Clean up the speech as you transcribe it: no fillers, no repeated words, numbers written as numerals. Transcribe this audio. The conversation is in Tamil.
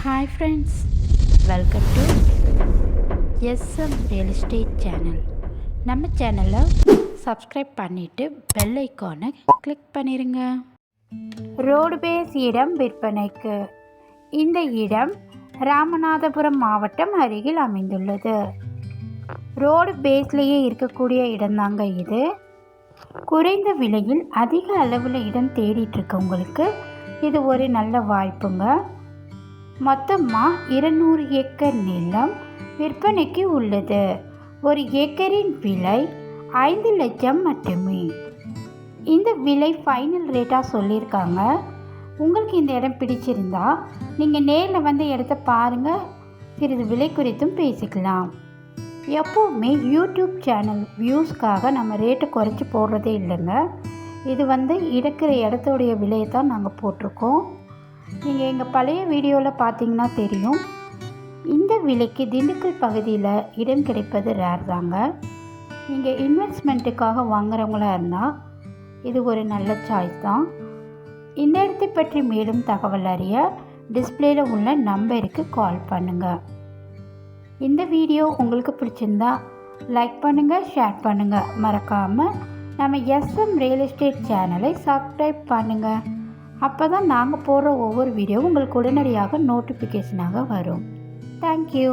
Hi friends, welcome to SM real estate channel. நம்ம சேனலை சப்ஸ்கிரைப் பண்ணிவிட்டு பெல் ஐக்கானை கிளிக் பண்ணிடுங்க. ரோடு பேஸ் இடம் விற்பனைக்கு. இந்த இடம் ராமநாதபுரம் மாவட்டம் அருகில் அமைந்துள்ளது. ரோடு பேஸ்லேயே இருக்கக்கூடிய இடம்தாங்க இது. குறைந்த விலையில் அதிக அளவில் இடம் தேடிட்டு இருக்கவங்களுக்கு இது ஒரு நல்ல வாய்ப்புங்க. மொத்தமாக 200 ஏக்கர் நிலம் விற்பனைக்கு உள்ளது. ஒரு ஏக்கரின் விலை 5 லட்சம் மட்டுமே. இந்த விலை ஃபைனல் ரேட்டாக சொல்லியிருக்காங்க. உங்களுக்கு இந்த இடம் பிடிச்சிருந்தா நீங்கள் நேரில் வந்து இடத்த பாருங்கள். சிறிது விலை குறித்தும் பேசிக்கலாம். எப்போவுமே யூடியூப் சேனல் வியூஸ்க்காக நம்ம ரேட்டு குறைச்சி போடுறதே இல்லைங்க. இது இருக்கிற இடத்தோடைய விலையை தான் நாங்கள் போட்டிருக்கோம். நீங்கள் எங்கள் பழைய வீடியோவில் பார்த்தீங்கன்னா தெரியும். இந்த விலைக்கு திண்டுக்கல் பகுதியில் இடம் கிடைப்பது ரேர் தாங்க. நீங்கள் இன்வெஸ்ட்மெண்ட்டுக்காக வாங்குறவங்களா இருந்தால் இது ஒரு நல்ல சாய்ஸ் தான். இந்த இடத்தை பற்றி மேலும் தகவல் அறிய டிஸ்பிளேயில் உள்ள நம்பருக்கு கால் பண்ணுங்கள். இந்த வீடியோ உங்களுக்கு பிடிச்சிருந்தா லைக் பண்ணுங்கள், ஷேர் பண்ணுங்கள். மறக்காமல் நம்ம எஸ்எம் ரியல் எஸ்டேட் சேனலை சப்ஸ்கிரைப் பண்ணுங்கள். அப்போ தான் நாங்கள் போடுற ஒவ்வொரு வீடியோவும் உங்களுக்கு உடனடியாக நோட்டிஃபிகேஷனாக வரும். தேங்க்யூ.